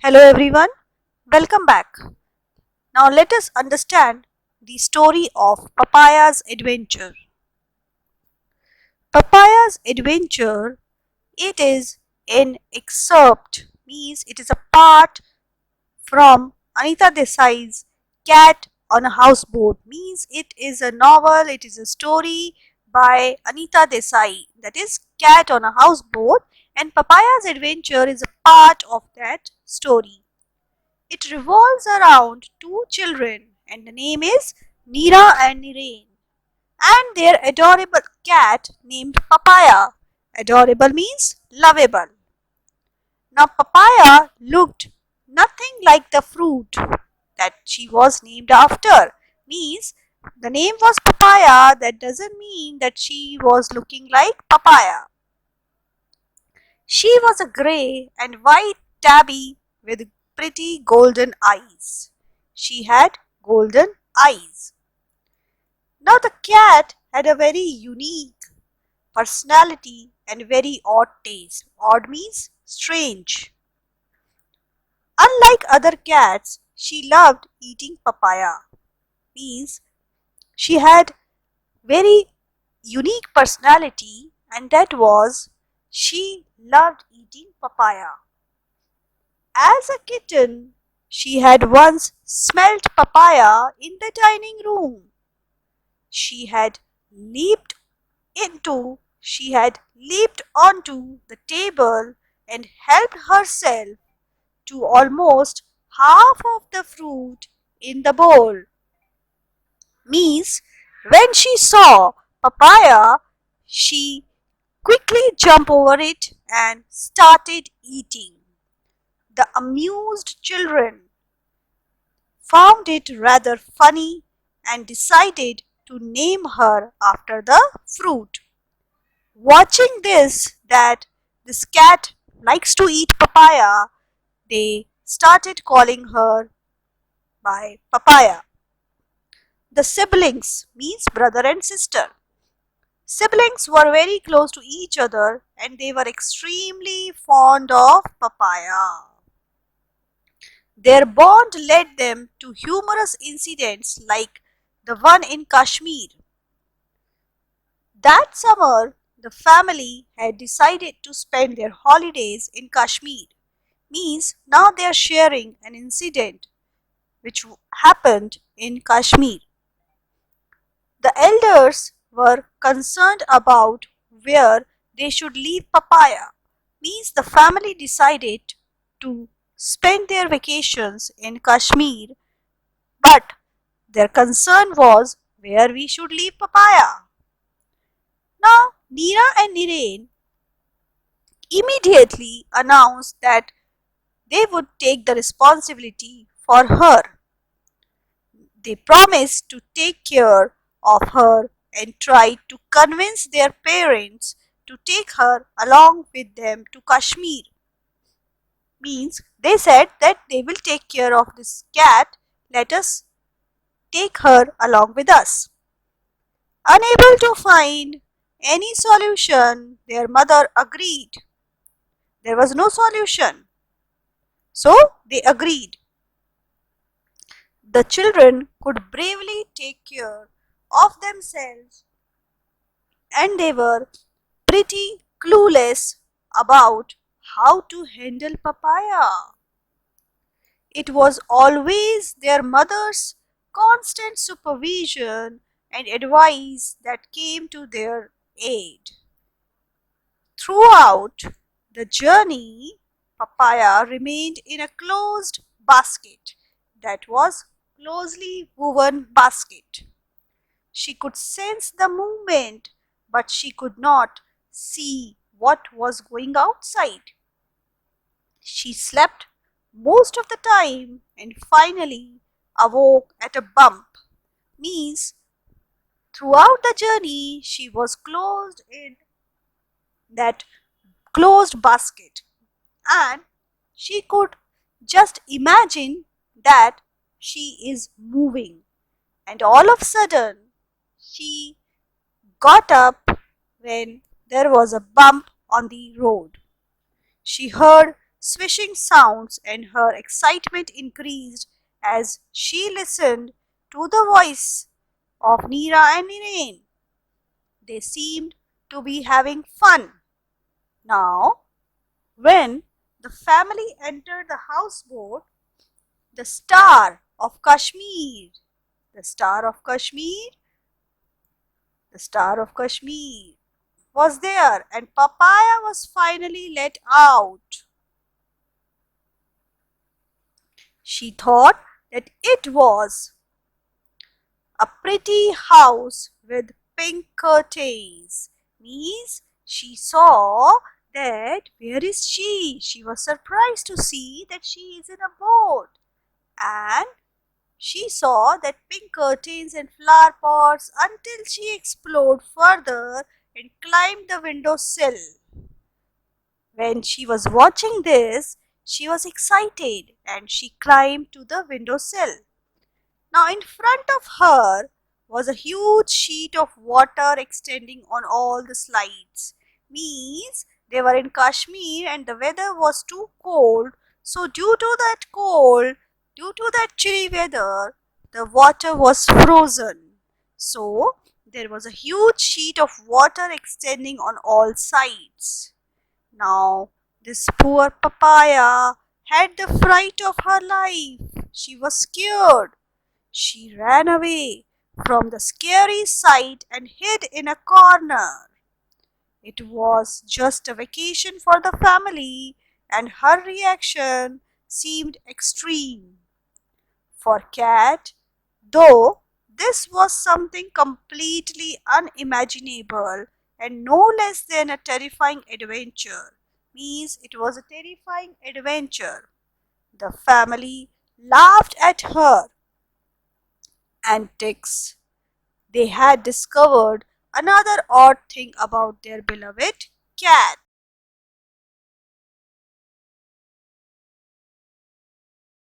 Hello everyone, welcome back. Now let us understand the story of Papaya'S adventure. Papaya'S adventure, it is an excerpt, means it is a part from Anita Desai's Cat on a Houseboat, means it is a novel, it is a story by Anita Desai, that is Cat on a Houseboat, and Papaya'S adventure is a part of that story. It revolves around two children, and the name is Neera and Nirain, and their adorable cat named Papaya. Adorable means lovable. Now, Papaya looked nothing like the fruit that she was named after. Means the name was Papaya, that doesn't mean that she was looking like papaya. She was a grey and white tabby with pretty golden eyes. She had golden eyes. Now the cat had a very unique personality and very odd taste. Odd means strange. Unlike other cats, she loved eating papaya. Means she had very unique personality, and that was she loved eating papaya. As a kitten, she had once smelt papaya in the dining room. She had she had leaped onto the table and helped herself to almost half of the fruit in the bowl. Means when she saw papaya, she quickly jumped over it and started eating. The amused children found it rather funny and decided to name her after the fruit. Watching that this cat likes to eat papaya, they started calling her by Papaya. The siblings means brother and sister. Siblings were very close to each other and they were extremely fond of papaya. Their bond led them to humorous incidents like the one in Kashmir. That summer, the family had decided to spend their holidays in Kashmir. Means now they are sharing an incident which happened in Kashmir. The elders were concerned about where they should leave Papaya. Means the family decided to spend their vacations in Kashmir, but their concern was where we should leave Papaya. Now, Neera and Nirain immediately announced that they would take the responsibility for her. They promised to take care of her and tried to convince their parents to take her along with them to Kashmir. Means they said that they will take care of this cat, let us take her along with us. Unable to find any solution, their mother agreed. There was no solution, so they agreed. The children could bravely take care of themselves and they were pretty clueless about how to handle papaya. It was always their mother's constant supervision and advice that came to their aid. Throughout the journey, Papaya remained in a closed basket, that was closely woven basket. She could sense the movement, but she could not see what was going outside. She slept most of the time and finally awoke at a bump. Means throughout the journey she was closed in that closed basket, and she could just imagine that she is moving, and all of a sudden she got up when there was a bump on the road. She heard swishing sounds, and her excitement increased as she listened to the voice of Neera and Irene. They seemed to be having fun. Now, when the family entered the houseboat, the star of Kashmir, the star of Kashmir, the star of Kashmir was there, and Papaya was finally let out. She thought that it was a pretty house with pink curtains. Means she saw that where is she? She was surprised to see that she is in a boat, and she saw that pink curtains and flower pots until she explored further and climbed the window sill. When she was watching this, she was excited and she climbed to the window sill. Now, in front of her was a huge sheet of water extending on all the slides. Means they were in Kashmir and the weather was too cold. So, due to that chilly weather, the water was frozen. So, there was a huge sheet of water extending on all sides. Now, this poor Papaya had the fright of her life. She was scared. She ran away from the scary sight and hid in a corner. It was just a vacation for the family, and her reaction seemed extreme. For Cat, though, this was something completely unimaginable and no less than a terrifying adventure. Means it was a terrifying adventure. The family laughed at her antics. They had discovered another odd thing about their beloved cat.